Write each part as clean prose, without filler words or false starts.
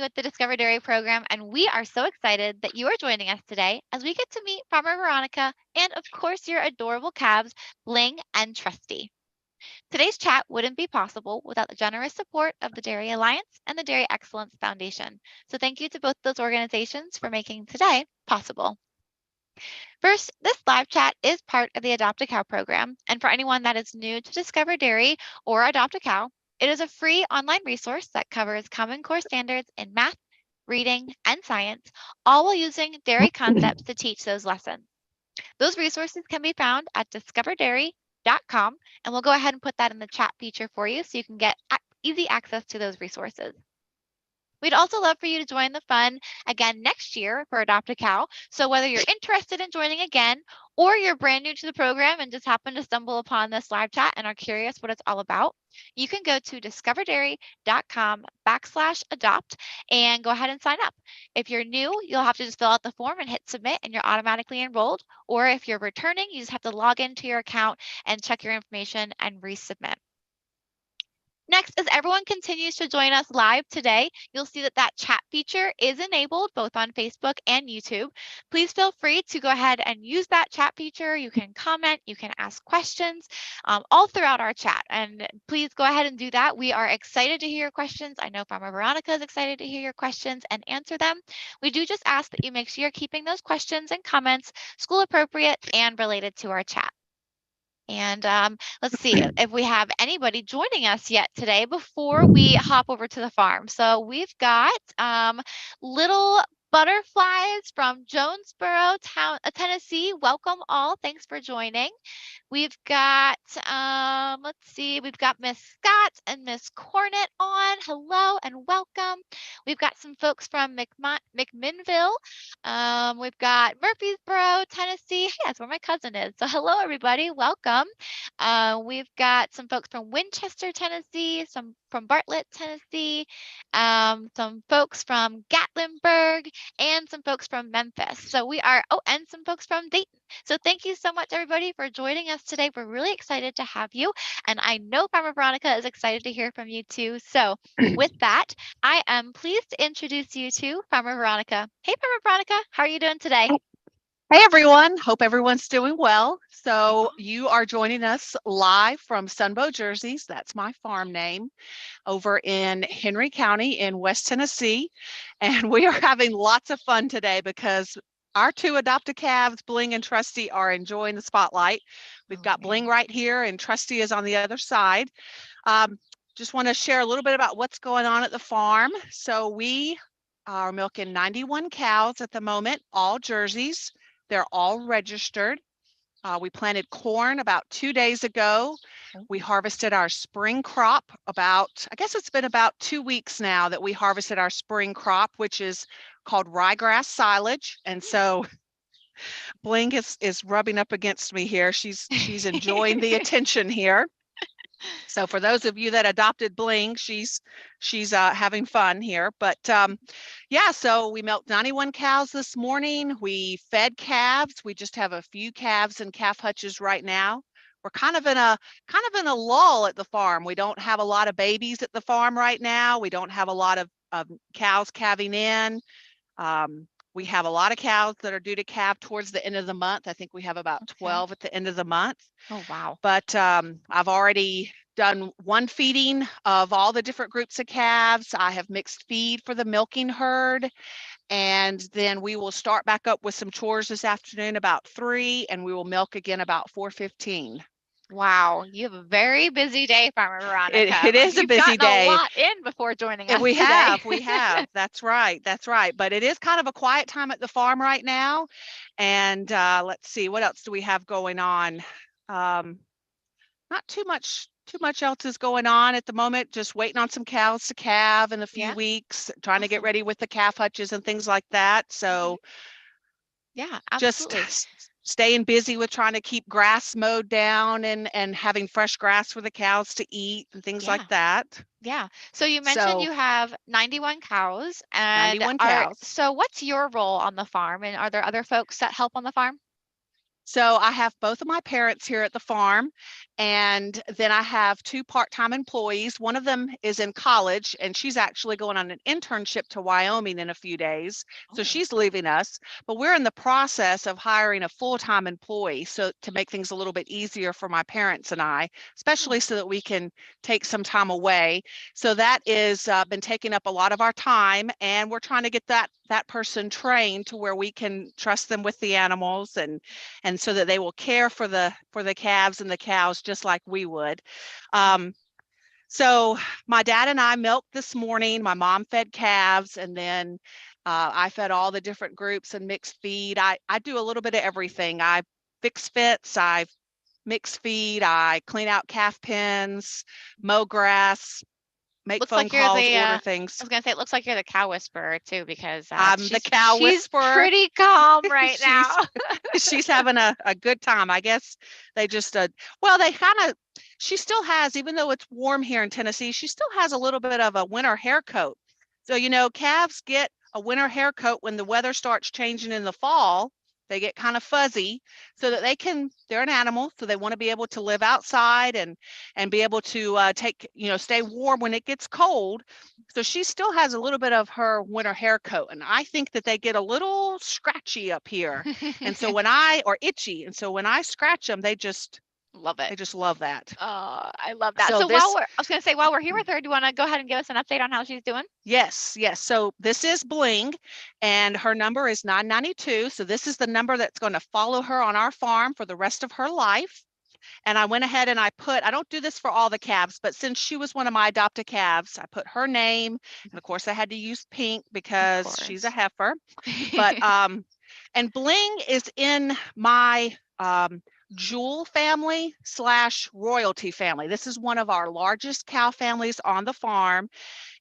with the Discover Dairy program, and we are so excited that you are joining us today as we get to meet Farmer Veronica and, of course, your adorable calves, Bling and Trusty. Today's chat wouldn't be possible without the generous support of the Dairy Alliance and the Dairy Excellence Foundation. So thank you to both those organizations for making today possible. First, this live chat is part of the Adopt a Cow program, and for anyone that is new to Discover Dairy or Adopt a Cow, it is a free online resource that covers Common Core standards in math, reading, and science, all while using dairy concepts to teach those lessons. Those resources can be found at discoverdairy.com, and we'll go ahead and put that in the chat feature for you so you can get easy access to those resources. We'd also love for you to join the fun again next year for Adopt a Cow. So whether you're interested in joining again or you're brand new to the program and just happen to stumble upon this live chat and are curious what it's all about, you can go to discoverdairy.com/adopt and go ahead and sign up. If you're new, you'll have to just fill out the form and hit submit and you're automatically enrolled. Or if you're returning, you just have to log into your account and check your information and resubmit. Next, as everyone continues to join us live today, you'll see that chat feature is enabled both on Facebook and YouTube. Please feel free to go ahead and use that chat feature. You can comment, you can ask questions all throughout our chat. And please go ahead and do that. We are excited to hear your questions. I know Farmer Veronica is excited to hear your questions and answer them. We do just ask that you make sure you're keeping those questions and comments school appropriate and related to our chat. And let's see if we have anybody joining us yet today before we hop over to the farm. So we've got little butterflies from Jonesboro, Tennessee. Welcome all. Thanks for joining. We've got, let's see, we've got Miss Scott and Miss Cornett on. Hello and welcome. We've got some folks from McMinnville. We've got Murfreesboro, Tennessee. Hey, that's where my cousin is. So hello, everybody. Welcome. We've got some folks from Winchester, Tennessee, some from Bartlett, Tennessee, some folks from Gatlinburg, and some folks from Memphis. So we are, and some folks from Dayton. So thank you so much, everybody, for joining us today. We're really excited to have you. And I know Farmer Veronica is excited to hear from you too. So with that, I am pleased to introduce you to Farmer Veronica. Hey, Farmer Veronica, how are you doing today? Hey everyone, hope everyone's doing well. So you are joining us live from Sunbow, Jerseys. That's my farm name, over in Henry County in West Tennessee. And we are having lots of fun today because our two adopted calves, Bling and Trusty, are enjoying the spotlight. We've got Bling right here and Trusty is on the other side. Just want to share a little bit about what's going on at the farm. So we are milking 91 cows at the moment, all Jerseys. They're all registered. We planted corn about 2 days ago. We harvested our spring crop I guess it's been about 2 weeks now that we harvested our spring crop, which is called ryegrass silage. And so Bling is rubbing up against me here. She's enjoying the attention here. So for those of you that adopted Bling, she's having fun here. But yeah, so we milked 91 cows this morning. We fed calves. We just have a few calves and calf hutches right now. We're kind of in a lull at the farm. We don't have a lot of babies at the farm right now. We don't have a lot of cows calving in. We have a lot of cows that are due to calve towards the end of the month. I think we have about 12 at the end of the month. Oh, wow. But I've already done one feeding of all the different groups of calves. I have mixed feed for the milking herd. And then we will start back up with some chores this afternoon about 3, and we will milk again about 4:15. Wow, you have a very busy day, Farmer Veronica. It is a busy day. You've gotten a lot in before joining us we today. we have. That's right. But it is kind of a quiet time at the farm right now. And let's see, what else do we have going on? Not too much else is going on at the moment. Just waiting on some cows to calve in a few weeks, trying to get ready with the calf hutches and things like that. So yeah, absolutely. Just staying busy with trying to keep grass mowed down and having fresh grass for the cows to eat and things like that. Yeah. So you mentioned you have 91 cows. And 91 cows. So what's your role on the farm? And are there other folks that help on the farm? So I have both of my parents here at the farm, And then I have 2 part-time employees. One of them is in college, and she's actually going on an internship to Wyoming in a few days. So she's leaving us, but we're in the process of hiring a full-time employee so to make things a little bit easier for my parents and I, especially so that we can take some time away. So that is been taking up a lot of our time, and we're trying to get that person trained to where we can trust them with the animals and so that they will care for the calves and the cows just like we would. So my dad and I milked this morning. My mom fed calves, and then I fed all the different groups and mixed feed. I do a little bit of everything. I fix fence, I mix feed, I clean out calf pens, mow grass, make Looks phone like you're calls, the, order I things. was gonna say, it looks like you're the cow whisperer too, because I'm the cow she's whisperer. pretty calm right she's now. she's having a good time. I guess they just well, they kind of, she still has, even though it's warm here in Tennessee, she still has a little bit of a winter hair coat. So, you know, calves get a winter hair coat when the weather starts changing in the fall. They get kind of fuzzy so that they're an animal, so they want to be able to live outside and be able to stay warm when it gets cold. So she still has a little bit of her winter hair coat, and I think that they get a little scratchy up here. And so or itchy. And so when I scratch them, Love it. they just love that. Oh, I love that. So So this, I was gonna say, while we're here with her, do you want to go ahead and give us an update on how she's doing? yes. So this is Bling, and her number is 992. So this is the number that's going to follow her on our farm for the rest of her life. And I went ahead and I don't do this for all the calves, but since she was one of my adopted calves, I put her name. And of course I had to use Pink Of because she's a course. heifer. But and Bling is in my Jewel family / royalty family. This is one of our largest cow families on the farm,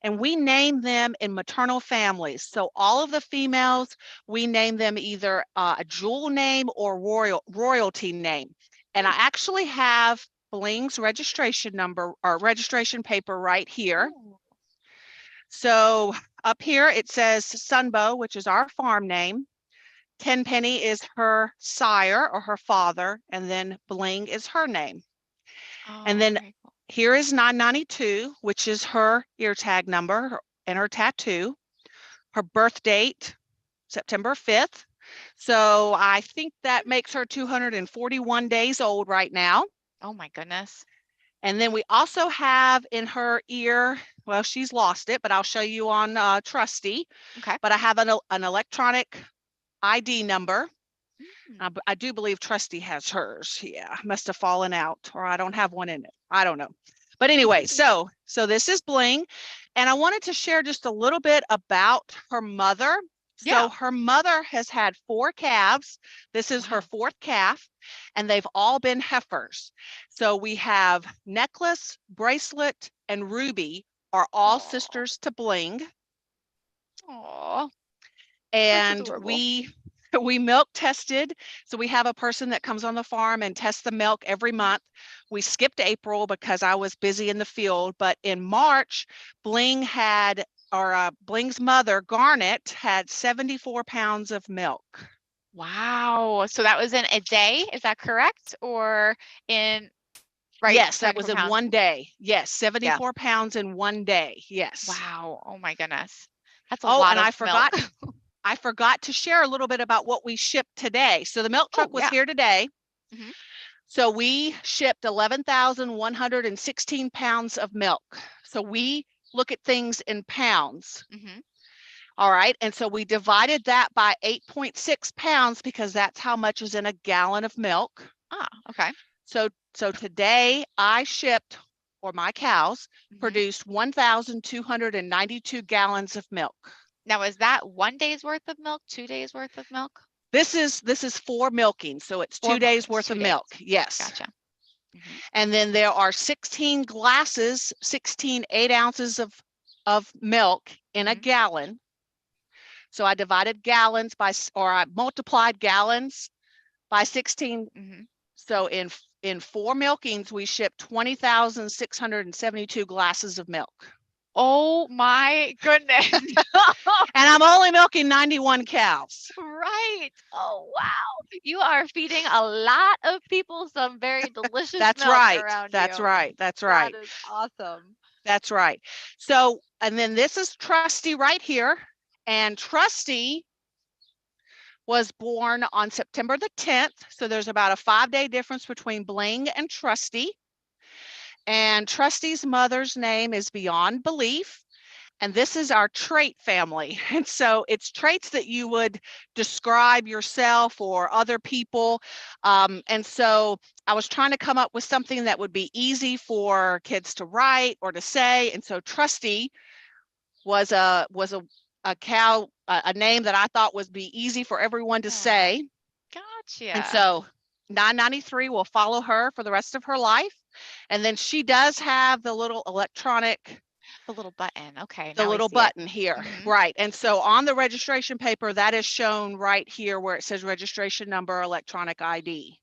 and we name them in maternal families. So all of the females, we name them either a Jewel name or royalty name. And I actually have Bling's registration number or registration paper right here. Oh. So up here it says Sunbow, which is our farm name. Tenpenny is her sire or her father, and then Bling is her name. And Oh, then very cool. here is 992, which is her ear tag number and her tattoo. Her birth date, September 5th. So I think that makes her 241 days old right now. Oh my goodness. And then we also have in her ear, well, she's lost it, but I'll show you on Trusty. Okay. But I have an electronic ID number. Mm. I do believe Trusty has hers. Yeah, must have fallen out, or I don't have one in it. I don't know. But anyway, so this is Bling, and I wanted to share just a little bit about her mother. So Yeah. her mother has had 4 calves. This is her Wow. 4th calf, and they've all been heifers. So we have Necklace, Bracelet, and Ruby are all Oh. sisters to Bling. Oh. That's And adorable. we milk tested. So we have a person that comes on the farm and tests the milk every month. We skipped April because I was busy in the field, but in March, Bling's mother, Garnet, had 74 pounds of milk. Wow. So that was in a day, is that correct? Or in, right, Yes, that 74 was in pounds? one day. Yes, Yeah. 74 pounds in one day. Yes. Wow. Oh my goodness. That's a Oh, lot and of milk. I forgot to share a little bit about what we shipped today. So the milk Oh, truck was yeah. here today. Hmm. So we shipped 11,116 pounds of milk. So we look at things in pounds. Hmm. All right. And so we divided that by 8.6 pounds because that's how much is in a gallon of milk. Ah, okay. So today I shipped, or my cows Hmm. produced 1,292 gallons of milk. Now, is that 1 day's worth of milk, 2 days worth of milk? This is for milking. So it's Or 2 days it's worth of 2 days. milk. Yes. Gotcha. Hmm. And then there are 16 glasses, 16 8 ounces of milk in a Hmm. gallon. So I divided gallons or I multiplied gallons by 16. Hmm. So in 4 milkings, we shipped 20,672 glasses of milk. Oh my goodness. And I'm only milking 91 cows. Right. Oh, wow. You are feeding a lot of people some very delicious That's milk right. around That's you. right. That's That right. is awesome. That's right. So, and then this is Trusty right here. And Trusty was born on September the 10th. So there's about a 5-day difference between Bling and Trusty. And Trusty's mother's name is Beyond Belief. And this is our trait family. And so it's traits that you would describe yourself or other people. And so I was trying to come up with something that would be easy for kids to write or to say. And so Trusty was a cow, a name that I thought would be easy for everyone to Yeah. say. And Gotcha. so 993 will follow her for the rest of her life. And then she does have the little electronic, The little button. Okay, the now we little see it. button here, Hmm. right? And so on the registration paper, that is shown right here where it says registration number, electronic ID.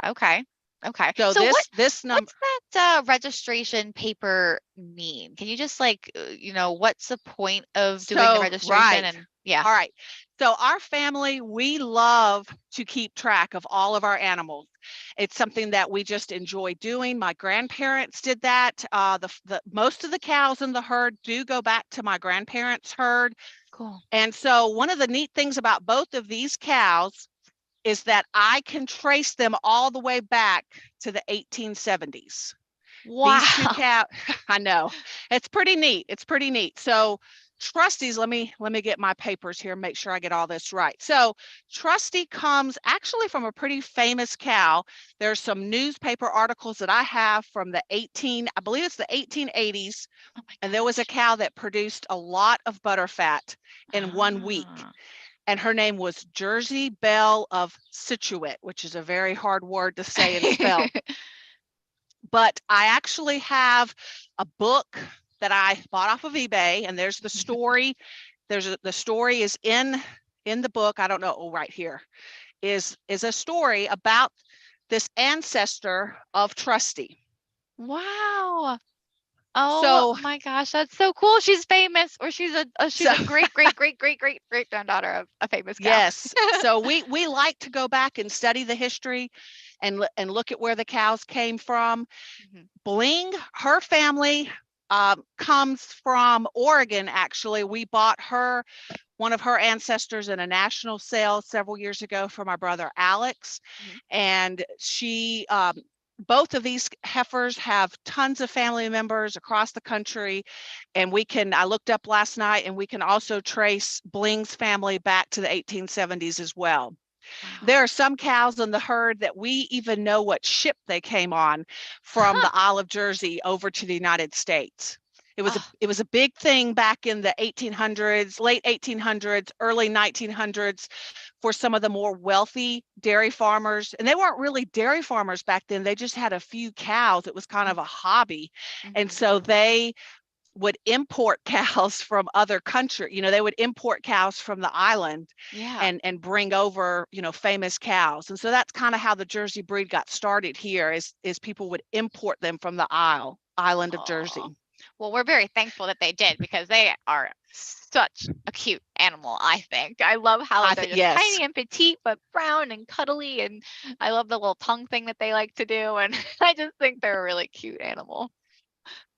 Okay. Okay. So So this number, what's that registration paper mean? Can you just like, what's the point of doing the so registration? right. And yeah, All right. So our family, we love to keep track of all of our animals. It's something that we just enjoy doing. My grandparents did that. The most of the cows in the herd do go back to my grandparents' herd. cool. And so one of the neat things about both of these cows is that I can trace them all the way back to the 1870s. These two Wow. cows, I know, it's pretty neat. It's pretty neat. So Trusty's, let me get my papers here, make sure I get all this right. So Trusty comes actually from a pretty famous cow. There's some newspaper articles that I have from I believe it's the 1880s, Oh my and there was a gosh. cow that produced a lot of butterfat in 1 week. Ah. And her name was Jersey Belle of Scituate, which is a very hard word to say and spell. But I actually have a book that I bought off of eBay, and there's the story. The story is in the book. I don't know. Oh, right here is a story about this ancestor of Trusty. Wow. Oh So my gosh, that's so cool. She's famous, or she's so a great great great great great great granddaughter of a famous cow. yes. So we like to go back and study the history and look at where the cows came from. Mhm. Bling, her family comes from Oregon. Actually, we bought one of her ancestors in a national sale several years ago for my brother Alex, Mhm. and both of these heifers have tons of family members across the country, and I looked up last night, and we can also trace Bling's family back to the 1870s as well. Wow. There are some cows in the herd that we even know what ship they came on from Huh. the Isle of Jersey over to the United States. Oh, It was a big thing back in the 1800s, late 1800s, early 1900s for some of the more wealthy dairy farmers. And they weren't really dairy farmers back then. They just had a few cows. It was kind of a hobby. And mm-hmm. so they would import cows from other countries. They would import cows from the island Yeah. and bring over, famous cows. And so that's kind of how the Jersey breed got started here is people would import them from the island of Oh. Jersey. Well, we're very thankful that they did because they are such a cute animal, I think. I love how I they're think just yes. tiny and petite, but brown and cuddly. And I love the little tongue thing that they like to do. And I just think they're a really cute animal.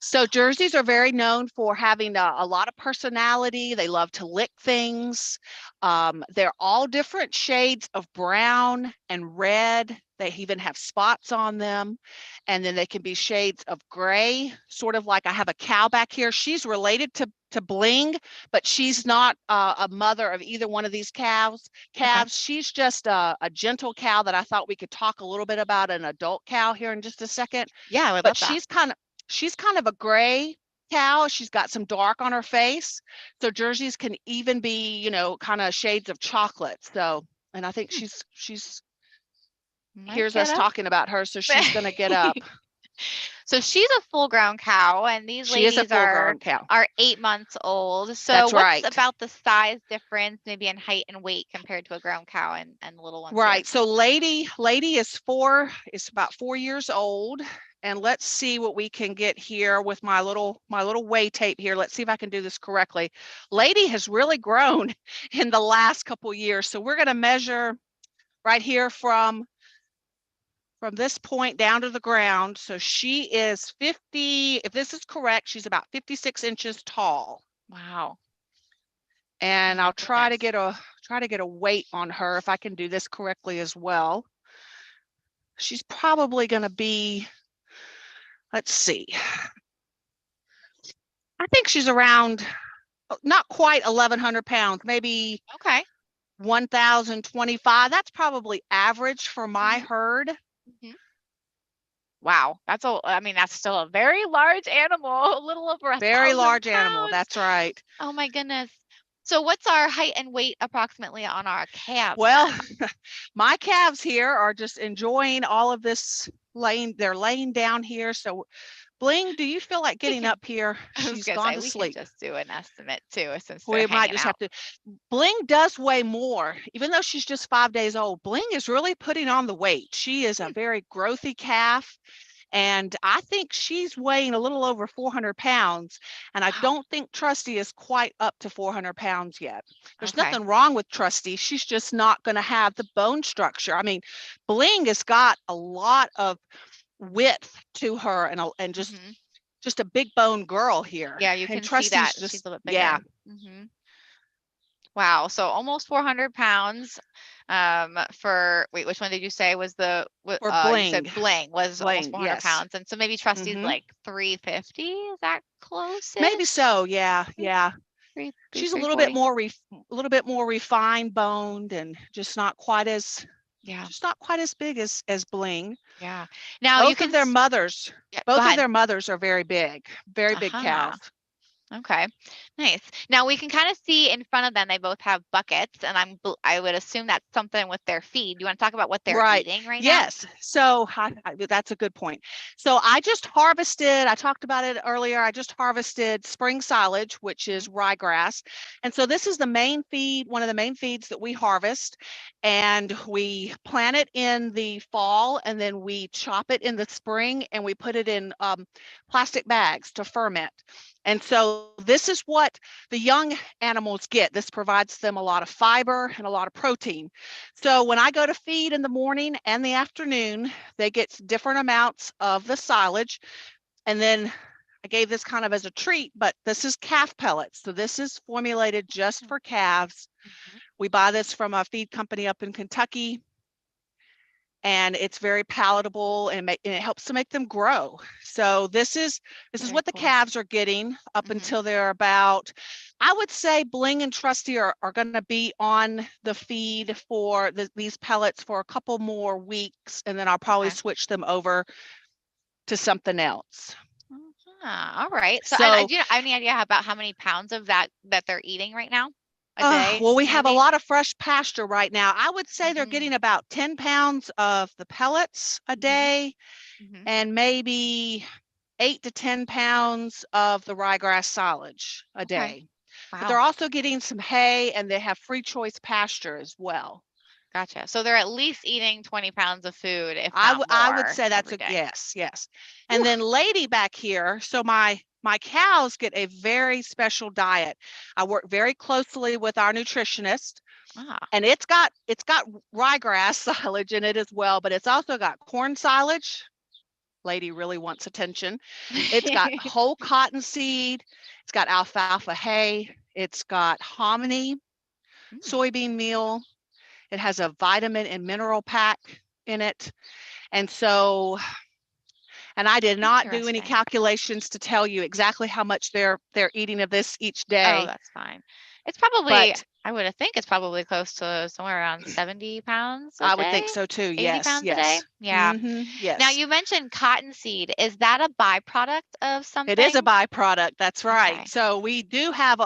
So Jerseys are very known for having a lot of personality. They love to lick things. They're all different shades of brown and red. They even have spots on them. And then they can be shades of gray, sort of like I have a cow back here. She's related to Bling, but she's not a mother of either one of these Okay. calves. She's just a gentle cow that I thought we could talk a little bit about an adult cow here in just a second. Yeah, I would But love that. she's kind of a gray cow. She's got some dark on her face. So Jerseys can even be, kind of shades of chocolate. So, and I think Hmm. she's Might hears get us up. talking about her, so she's going to get up. So she's a full ground cow, and these She is a ladies full are grown cow. are 8 months old. So That's what's right. about the size difference, maybe in height and weight compared to a ground cow and the little ones here? Right. So lady is about 4 years old. And let's see what we can get here with my little weigh tape here. Let's see if I can do this correctly. Lady has really grown in the last couple years. So we're going to measure right here from this point down to the ground. So she is 50, if this is correct, she's about 56 inches tall. Wow. Oh And my I'll try to goodness. get a weight on her if I can do this correctly as well. She's probably going to be, let's see. I think she's around not quite 1,100 pounds, maybe Okay. 1,025. That's probably average for my Hmm. herd. Hmm. Wow. I mean, that's still a very large animal, a little over a Very thousand large animal. pounds. That's right. Oh my goodness. So what's our height and weight approximately on our calves Well, then? my calves here are just enjoying all of this laying. They're laying down here. So, Bling, do you feel like We getting can, up here? I was She's gonna gone say, to we can sleep. just do an estimate too, since they're We might hanging just have out. to. Bling does weigh more, even though she's just 5 days old. Bling is really putting on the weight. She is a Hmm. very growthy calf. And I think she's weighing a little over 400 pounds. And I Wow. don't think Trusty is quite up to 400 pounds yet. There's Okay. nothing wrong with Trusty. She's just not going to have the bone structure. I mean, Bling has got a lot of width to her and Hmm. just a big bone girl here. Yeah, you And can see Trusty's that she's just, a little bit yeah, bigger. Hmm. Wow. So almost 400 pounds. For wait, which one did you say was for you said Bling. Bling was almost Bling, 400 yes. pounds. And so maybe Trusty's Hmm. like 350. Is that Maybe close-ish? so. Yeah, Three, yeah. maybe She's 340. a little bit more refined boned and Yeah. just not quite as big as Bling. Yeah. Now you Both can of their mothers, yeah, go both of ahead. their mothers are very big Uh-huh. cows. Okay, nice. Now we can kind of see in front of them, they both have buckets, and I would assume that's something with their feed. You want to talk about what they're Right. eating right now? Yes. So that's a good point. So I just harvested, I talked about it earlier. I just harvested spring silage, which Mhm. is ryegrass. And so this is the main feed, one of the main feeds that we harvest. And we plant it in the fall and then we chop it in the spring and we put it in plastic bags to ferment. And so this is what the young animals get. This provides them a lot of fiber and a lot of protein. So when I go to feed in the morning and the afternoon, they get different amounts of the silage. And then I gave this kind of as a treat, but this is calf pellets. So this is formulated just for calves. Mhm. We buy this from a feed company up in Kentucky and it's very palatable and it helps to make them grow. So this is Very what the cool. calves are getting up Hmm. until they're about, I would say Bling and Trusty are going to be on the feed for these pellets for a couple more weeks, and then I'll probably Okay. switch them over to something else. Uh-huh. All right. So, and So do you have any idea about how many pounds of that they're eating right now? A day, well, we have a maybe? lot of fresh pasture right now. I would say they're Hmm. getting about 10 pounds of the pellets a Hmm. day Hmm. and maybe 8 to 10 pounds of the ryegrass silage a Okay. day. But they're Wow. also getting some hay and they have free choice pasture as well. Gotcha. So they're at least eating 20 pounds of food, if I not would I would more, say that's every a day. yes, yes. And Whew. then Lady back here, so my cows get a very special diet. I work very closely with our nutritionist Ah. and it's got ryegrass silage in it as well, but it's also got corn silage. Lady really wants attention. It's got whole cottonseed, it's got alfalfa hay, it's got hominy, Mm, soybean meal. It has a vitamin and mineral pack in it. And so, and I did not do any interesting. calculations to tell you exactly how much they're eating of this each Oh, day, that's fine. It's probably, but I would think it's probably close to somewhere around 70 pounds a I would think day, so too. 80 Yes, pounds a day. yes. Yeah. Mm-hmm. Now Yes. you mentioned cottonseed. Is that a byproduct of It is a something? byproduct. That's right. Okay. So we do have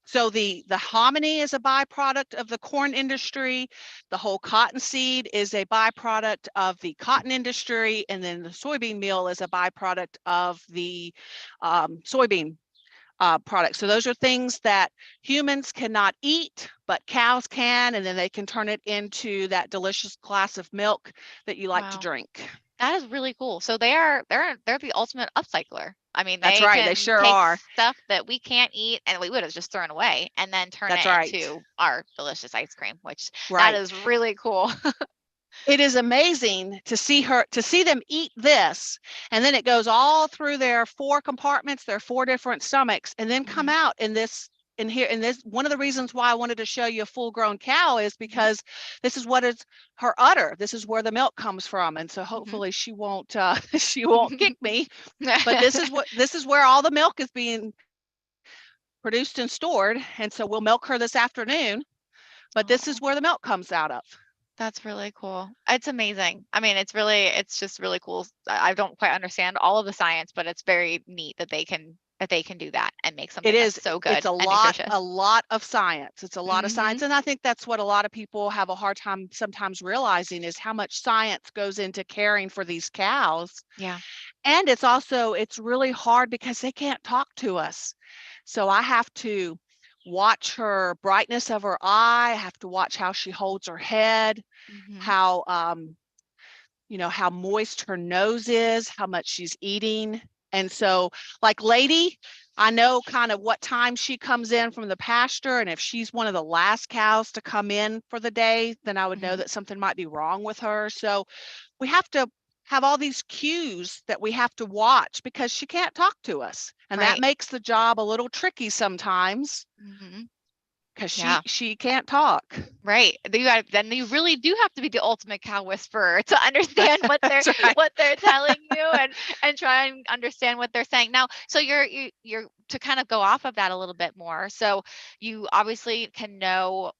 so the hominy is a byproduct of the corn industry. The whole cottonseed is a byproduct of the cotton industry, and then the soybean meal is a byproduct of the soybean product. So those are things that humans cannot eat, but cows can, and then they can turn it into that delicious glass of milk that you like to Wow. drink. That is really cool. So they're the ultimate upcycler. I mean, That's they right. They can sure take are. stuff that we can't eat and we would have just thrown away and then turn That's it right. into our delicious ice cream, which that Right. is really cool. It is amazing to see them eat this, and then it goes all through their 4 compartments, their 4 different stomachs, and then come Mhm, out in this in here. And this, one of the reasons why I wanted to show you a full grown cow is mhm, because this is what is her udder. This is where the milk comes from. And so mhm. hopefully she won't she won't kick me. But this is where all the milk is being produced and stored. And so we'll milk her this afternoon. But this is Oh, where the milk comes out of. that's really cool. It's amazing. I mean, it's just really cool. I don't quite understand all of the science, but it's very neat that they can do that and make It something is, that's so it's good and nutritious. a lot of science. It's a lot of Mhm. science. And I think that's what a lot of people have a hard time sometimes realizing is how much science goes into caring for these cows. Yeah. And it's also, it's really hard because they can't talk to us. So I have to watch her brightness of her eye. I have to watch how she holds her head, Mhm. how how moist her nose is, how much she's eating. And so, like Lady, I know kind of what time she comes in from the pasture. And if she's one of the last cows to come in for the day, then I would know Mhm. that something might be wrong with her. So we have to have all these cues that we have to watch because she can't talk to us. And that Right. makes the job a little tricky sometimes Mhm. because Yeah. she can't talk. Right. Then you really do have to be the ultimate cow whisperer to understand That's right. what they're telling you and try and understand what they're saying. Now, so you're to kind of go off of that a little bit more. So you obviously can know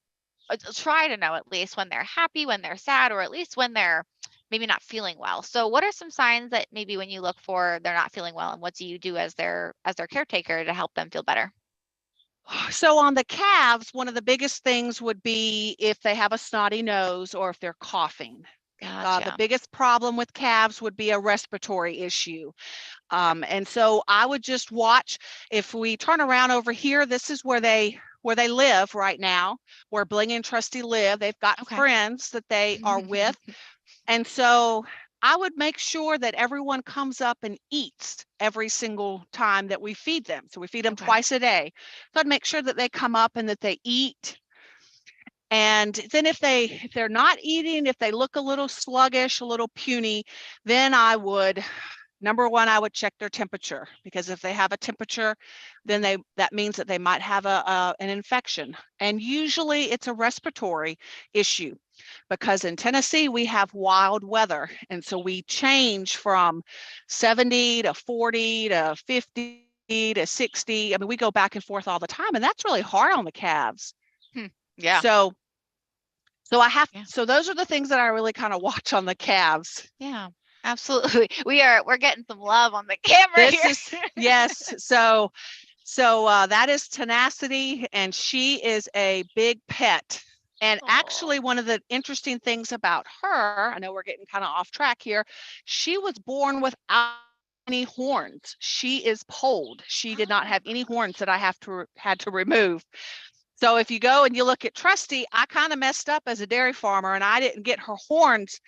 try to know at least when they're happy, when they're sad, or at least when they're maybe not feeling well. So what are some signs that maybe when you look for they're not feeling well and what do you do as their caretaker to help them feel better? So on the calves, one of the biggest things would be if they have a snotty nose or if they're coughing. The Gotcha. biggest problem with calves would be a respiratory issue. And so I would just watch. If we turn around over here, this is where they live right now, where Bling and Trusty live. They've got Okay. friends that they are with. And so I would make sure that everyone comes up and eats every single time that we feed them. So we feed them Okay. twice a day. So I'd make sure that they come up and that they eat. And then if they're not eating, if they look a little sluggish, a little puny, then I would, number one, I would check their temperature, because if they have a temperature, then Mhm. that means that they might have an infection. And usually it's a respiratory issue, because in Tennessee we have wild weather. And so we change from 70 to 40 to 50 to 60. I mean, we go back and forth all the time, and that's really hard on the calves. Hmm. Yeah. So Yeah. so those are the things that I really kind of watch on the calves. Yeah. Absolutely. We're getting some love on the camera This here. is, yes. That is Tenacity, and she is a big pet. And Oh. actually, one of the interesting things about her, I know we're getting kind of off track here, she was born without any horns. She is polled. She did not have any horns that I had to remove. So if you go and you look at Trusty, I kind of messed up as a dairy farmer, and I didn't get her horns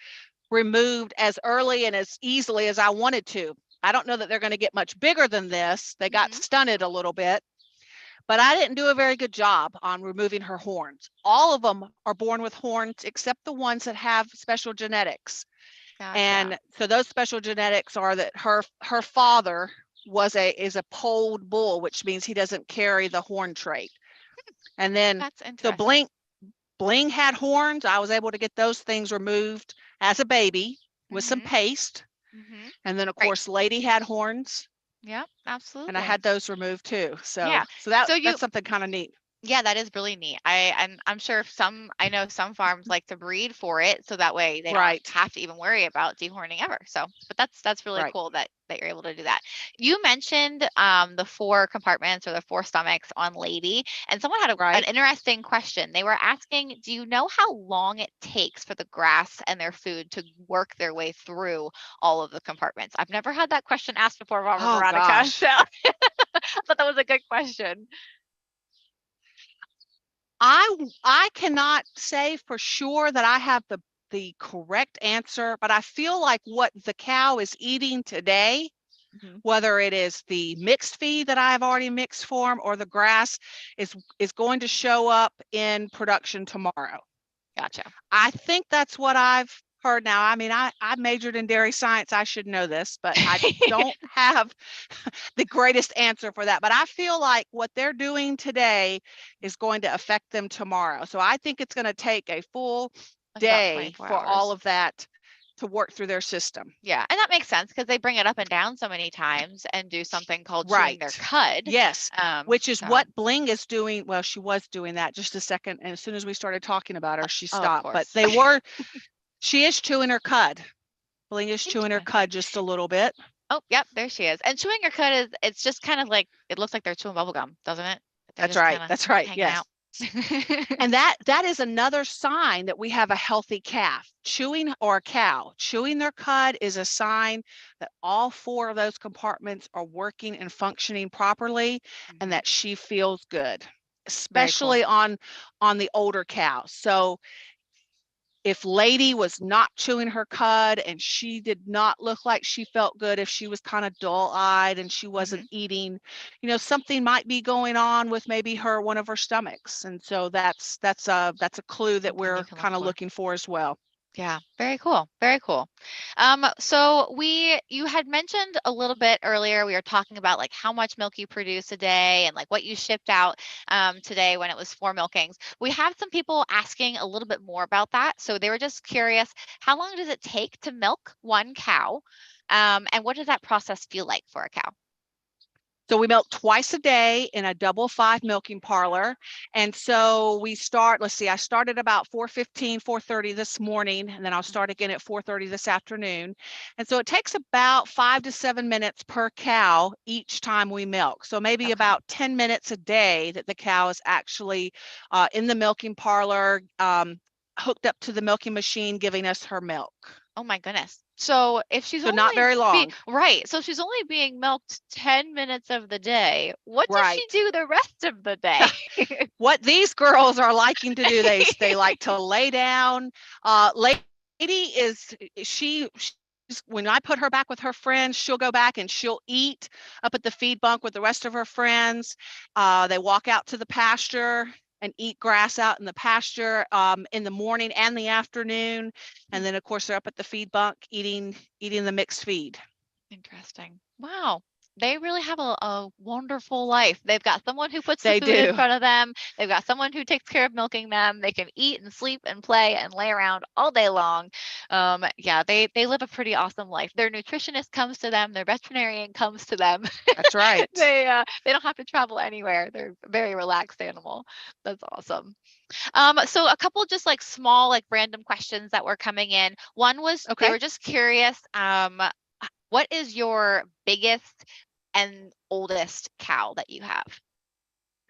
removed as early and as easily as I wanted to. I don't know that they're going to get much bigger than this. They got Mhm. stunted a little bit, but I didn't do a very good job on removing her horns. All of them are born with horns except the ones that have special genetics. Gotcha. And so those special genetics are that her father is a polled bull, which means he doesn't carry the horn trait. And then That's so interesting. Bling had horns. I was able to get those things removed as a baby with some Mhm. paste. Mhm. And then of Right. course Lady had horns, Yep, and I absolutely. had those removed too. So Yeah. So you that's something kind of neat. Yeah, that is really neat. I'm sure I know some farms like to breed for it so that way they don't Right. have to even worry about dehorning ever. So, but that's really Right. cool that you're able to do that. You mentioned the 4 compartments or the 4 stomachs on Lady, and someone had an Right. interesting question. They were asking, do you know how long it takes for the grass and their food to work their way through all of the compartments? I've never had that question asked before, Farmer Oh Veronica. gosh. So I thought that was a good question. I cannot say for sure that I have the correct answer, but I feel like what the cow is eating today whether it is the mixed feed that I have already mixed for 'em or the grass, is going to show up in production tomorrow. Gotcha. I think that's what I've heard now. I mean, I majored in dairy science. I should know this, but I don't have the greatest answer for that. But I feel like what they're doing today is going to affect them tomorrow. So I think it's going to take a full Like about day 24 for all hours. of that to work through their system. Yeah, and that makes sense because they bring it up and down so many times and do something called chewing their Right. cud. Yes, which is So, what Bling is doing. Well, she was doing that just a second, and as soon as we started talking about her, she oh, of stopped. But course. she is chewing her cud. Bling is chewing her Interesting. cud just a little bit. Oh, yep, there she is. And chewing your cud it's just kind of like, it looks like they're chewing bubble gum, doesn't it? They're That's just right. kind of That's right. hanging Yes. out. And that is another sign that we have a healthy calf. Chewing, or a cow chewing their cud, is a sign that all four of those compartments are working and functioning properly, and Mhm. that she feels good, Very cool. especially on the older cows. So if Lady was not chewing her cud and she did not look like she felt good, if she was kind of dull-eyed and she wasn't Mhm. eating, something might be going on with maybe one of her stomachs. And so that's a clue that Something you we're can look kind of for. looking for as well. Yeah, very cool. Very cool. So you had mentioned a little bit earlier, we were talking about like how much milk you produce a day and like what you shipped out today when it was 4 milkings. We have some people asking a little bit more about that. So they were just curious, how long does it take to milk one cow? And what does that process feel like for a cow? So we milk twice a day in a double 5 milking parlor. And so let's see, I started about 4:15, 4:30 this morning, and then I'll start again at 4:30 this afternoon. And so it takes about 5 to 7 minutes per cow each time we milk. So maybe Okay. about 10 minutes a day that the cow is actually in the milking parlor, hooked up to the milking machine, giving us her milk. Oh my goodness. So if she's So not only very be long. right, so if she's only being milked 10 minutes of the day, what does she Right. do the rest of the day? What these girls are liking to do, they like to lay down. Lady is when I put her back with her friends, she'll go back and she'll eat up at the feed bunk with the rest of her friends. They walk out to the pasture and eat grass out in the pasture in the morning and the afternoon, and then of course they're up at the feed bunk eating the mixed feed. Interesting. Wow. They really have a wonderful life. They've got someone who puts the They food in do. front of them. They've got someone who takes care of milking them. They can eat and sleep and play and lay around all day long. Yeah, they live a pretty awesome life. Their nutritionist comes to them. Their veterinarian comes to them. That's right. They don't have to travel anywhere. They're a very relaxed animal. That's awesome. So a couple just like small, like random questions that were coming in. One was they Okay. were just curious, what is your biggest and oldest cow that you have?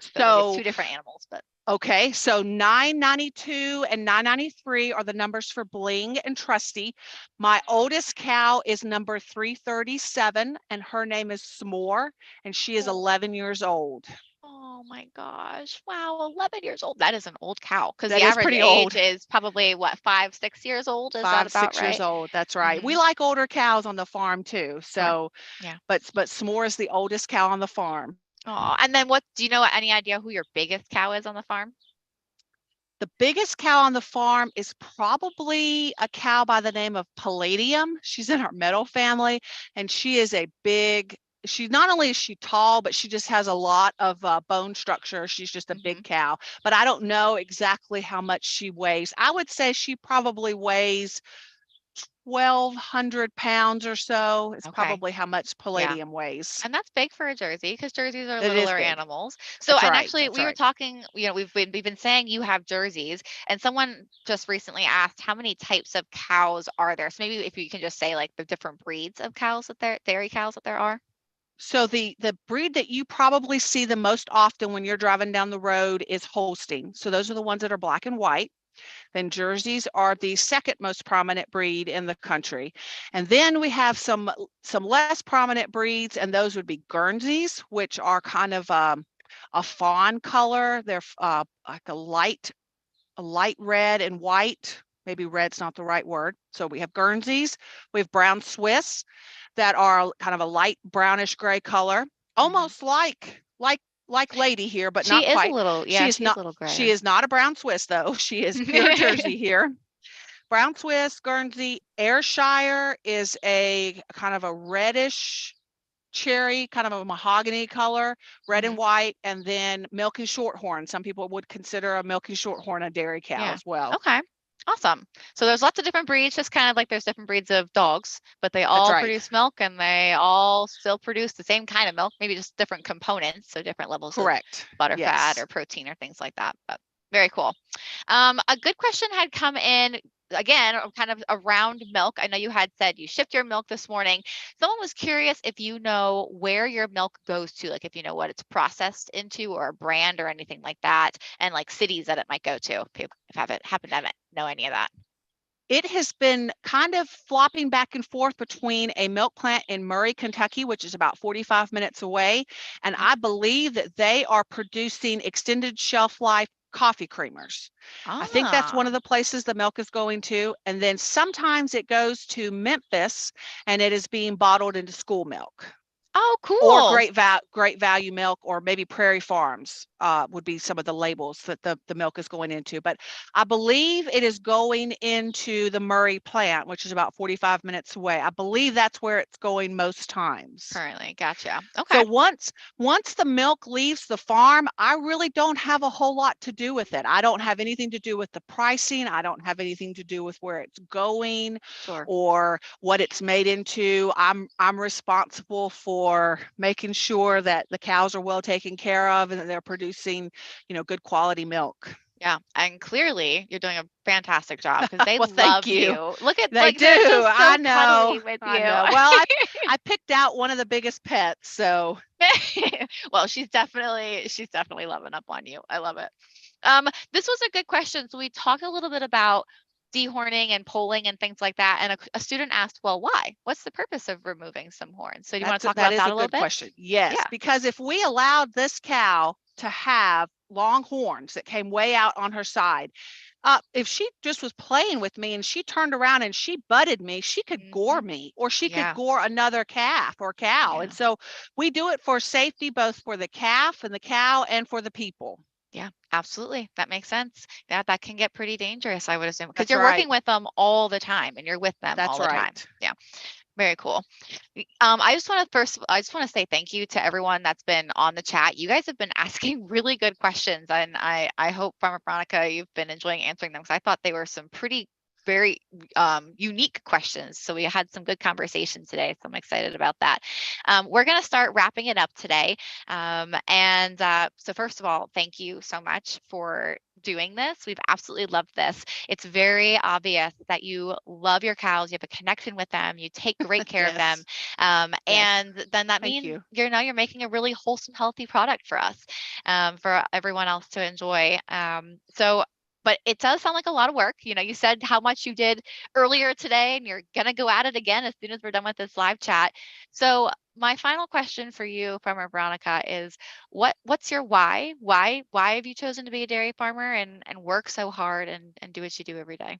So maybe it's So two different animals, but Okay, so 992 and 993 are the numbers for Bling and Trusty. My oldest cow is number 337, and her name is S'more, and she is oh, 11 years old. oh my gosh. Wow, 11 years old. That is an old cow because the That is average pretty age old. is probably what, 5, 6 years old? Is that Five, about 6 years right? old. That's right. Mm-hmm. We like older cows on the farm too. Sure. So, Yeah. but S'more is the oldest cow on the farm. Oh, and then what do you know any idea who your biggest cow is on the farm? The biggest cow on the farm is probably a cow by the name of Palladium. She's in our meadow family, and she is not only is she tall, but she just has a lot of bone structure. She's just a Mm-hmm. big cow, but I don't know exactly how much she weighs. I would say she probably weighs 1,200 pounds or so. Is Okay. probably how much Yeah. Palladium weighs. And that's big for a Jersey because Jerseys are It is littler big. animals. So, That's and right. actually, That's we were right. talking, we've been saying you have Jerseys, and someone just recently asked how many types of cows are there. So maybe if you can just say like the different breeds of cows dairy cows that there are. So the breed that you probably see the most often when you're driving down the road is Holstein. So those are the ones that are black and white. Then Jerseys are the second most prominent breed in the country. And then we have some less prominent breeds, and those would be Guernseys, which are kind of a fawn color. They're like a light red and white, maybe red's not the right word. So we have Guernseys, we have brown Swiss that are kind of a light brownish gray color, almost like Lady here, but not She is a quite. little, She yeah, is she's not a little she grayer. is not a brown Swiss though. She is pure Jersey here. Brown Swiss, Guernsey, Ayrshire is a kind of a reddish cherry, kind of a mahogany color, red and Mhm. white, and then milky shorthorn. Some people would consider a milky shorthorn a dairy cow Yeah. as well. Okay. Awesome. So there's lots of different breeds, just kind of like there's different breeds of dogs, but they That's all right. produce milk and they all still produce the same kind of milk, maybe just different components, so different levels of Correct. butterfat Yes. or protein or things like that. But very cool. A good question had come in again, kind of around milk. I know you had said you shipped your milk this morning. Someone was curious if you know where your milk goes to, like if you know what it's processed into or a brand or anything like that, and like cities that it might go to. If you happen to know any of that. It has been kind of flopping back and forth between a milk plant in Murray, Kentucky, which is about 45 minutes away. And Okay. I believe that they are producing extended shelf life coffee creamers. I think that's one Ah, of the places the milk is going to. And then sometimes it goes to Memphis and it is being bottled into school milk oh, or cool. great value milk, or maybe Prairie Farms would be some of the labels that the milk is going into. But I believe it is going into the Murray plant, which is about 45 minutes away. I believe that's where it's going most times. Currently, gotcha. Okay, So once the milk leaves the farm, I really don't have a whole lot to do with it. I don't have anything to do with the pricing. I don't have anything to do with where it's going sure. or what it's made into. I'm responsible for making sure that the cows are well taken care of and that they're producing, good quality milk. Yeah, and clearly you're doing a fantastic job because they Well, thank love you. you. Look at They like do. they're just so I know. cuddly with I you. know. Well, I picked out one of the biggest pets, so Well, she's definitely loving up on you. I love it. This was a good question. So we talked a little bit about dehorning and polling and things like that. And a student asked, well, why? What's the purpose of removing some horns? So do you want to talk that about is that a a little good bit? question. Yes, Yeah. because if we allowed this cow to have long horns that came way out on her side, if she just was playing with me and she turned around and she butted me, she could gore Hmm. me or she could Yeah. gore another calf or cow. And Yeah. so we do it for safety, both for the calf and the cow and for the people. Yeah, absolutely. That makes sense. That can get pretty dangerous, I would assume, because That's you're right. working with them all the time and you're with them all That's the time. right. Yeah. Very cool. I just want to say thank you to everyone that's been on the chat. You guys have been asking really good questions, and I hope Farmer Veronica, you've been enjoying answering them because I thought they were some pretty very unique questions. So we had some good conversation today. So I'm excited about that. We're going to start wrapping it up today. So first of all, thank you so much for doing this. We've absolutely loved this. It's very obvious that you love your cows, you have a connection with them, you take great care of them. Yes. Yes. And then that Thank means you. you're making a really wholesome, healthy product for us, for everyone else to enjoy. But it does sound like a lot of work. You said how much you did earlier today, and you're gonna go at it again as soon as we're done with this live chat. So my final question for you, Farmer Veronica, is what's your why? Why have you chosen to be a dairy farmer and work so hard and do what you do every day?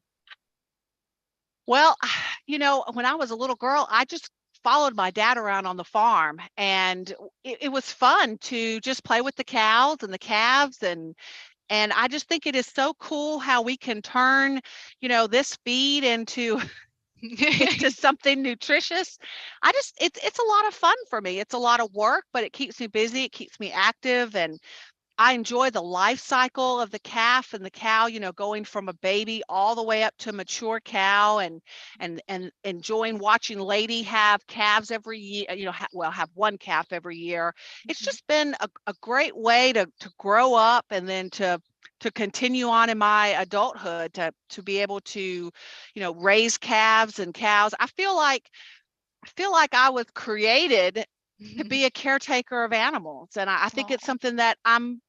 Well, when I was a little girl, I just followed my dad around on the farm, and it was fun to just play with the cows and the calves, and I just think it is so cool how we can turn, this feed into into something nutritious. It's a lot of fun for me. It's a lot of work, but it keeps me busy, it keeps me active, and I enjoy the life cycle of the calf and the cow, going from a baby all the way up to a mature cow, and enjoying watching Lady have calves every year, have one calf every year. It's Mhm. just been a great way to grow up and then to continue on in my adulthood, to be able to, raise calves and cows. I feel like I was created to be a caretaker of animals, and I think it's Oh, something that I'm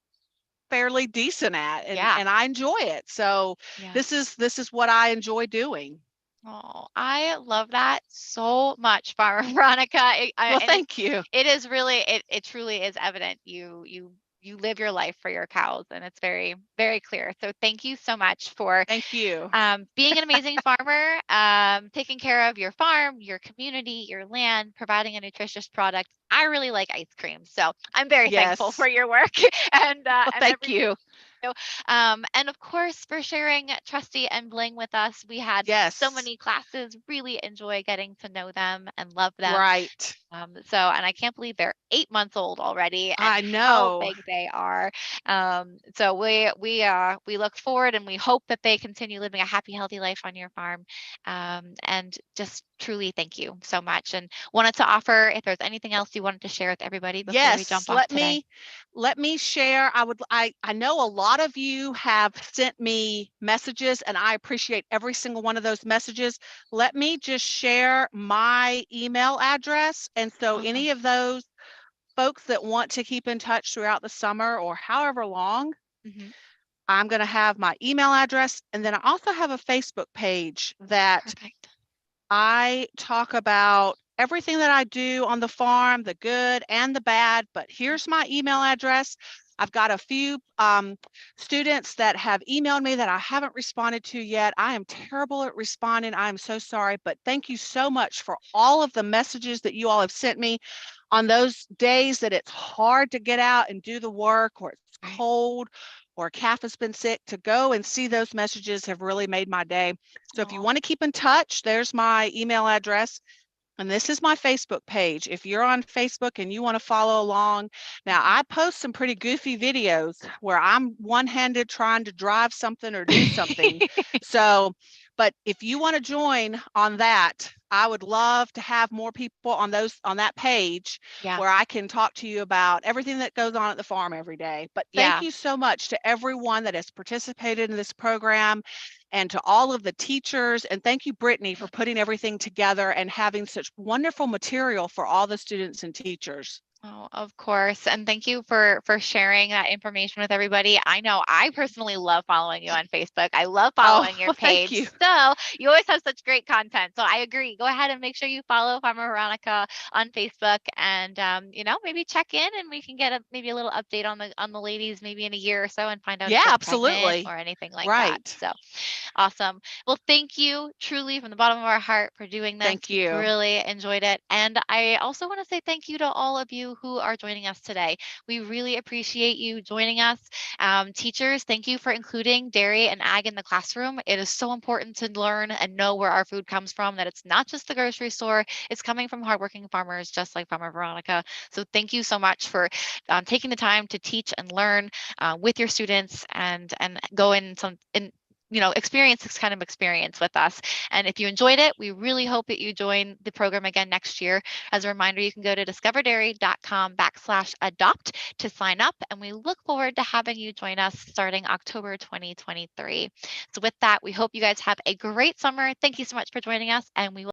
fairly decent at, and yeah. and I enjoy it. So Yeah. this is what I enjoy doing. Oh, I love that so much, Farmer Veronica. Well, And thank you. it is really, it truly is evident. You you live your life for your cows, and it's very, very clear. So thank you so much for Thank you. being an amazing farmer, taking care of your farm, your community, your land, providing a nutritious product. I really like ice cream, so I'm very thankful Yes. for your work Well, and thank everything. you. And of course, for sharing Trusty and Bling with us. We had so Yes. many classes. Really enjoy getting to know them and love them. Right. And I can't believe they're 8 months old already and I how know. big they are. So we look forward and we hope that they continue living a happy, healthy life on your farm. And just truly thank you so much. And wanted to offer if there's anything else you wanted to share with everybody before we Yes, jump off today. let me share. I know a lot of you have sent me messages and I appreciate every single one of those messages. Let me just share my email address, and so Awesome. any of those folks that want to keep in touch throughout the summer or however long, Hmm. I'm going to have my email address, and then I also have a Facebook page that Perfect. I talk about everything that I do on the farm, the good and the bad, but here's my email address. I've got a few students that have emailed me that I haven't responded to yet. I am terrible at responding. I am so sorry, but thank you so much for all of the messages that you all have sent me on those days that it's hard to get out and do the work, or it's Right. cold, or a calf has been sick. To go and see those messages have really made my day. So if you Oh, want to keep in touch, there's my email address. And this is my Facebook page. If you're on Facebook and you want to follow along, now I post some pretty goofy videos where I'm one-handed trying to drive something or do something. So, but if you want to join on that, I would love to have more people on that page yeah. where I can talk to you about everything that goes on at the farm every day. But thank Yeah. you so much to everyone that has participated in this program, and to all of the teachers. And thank you, Brittany, for putting everything together and having such wonderful material for all the students and teachers. Oh, of course. And thank you for sharing that information with everybody. I know I personally love following you on Facebook. I love Oh, following your well, thank page. you. So you always have such great content. So I agree. Go ahead and make sure you follow Farmer Veronica on Facebook and maybe check in and we can get maybe a little update on the ladies maybe in a year or so and find out if Yeah, they're pregnant absolutely. or anything like that. Right. So awesome. Well, thank you truly from the bottom of our heart for doing this. Thank We've you. really enjoyed it. And I also want to say thank you to all of you who are joining us today. We really appreciate you joining us. Teachers, thank you for including dairy and ag in the classroom. It is so important to learn and know where our food comes from, that it's not just the grocery store, it's coming from hardworking farmers just like Farmer Veronica. So thank you so much for taking the time to teach and learn with your students and go experience this kind of experience with us. And if you enjoyed it, we really hope that you join the program again next year. As a reminder, you can go to discoverdairy.com/adopt to sign up. And we look forward to having you join us starting October 2023. So with that, we hope you guys have a great summer. Thank you so much for joining us, and we will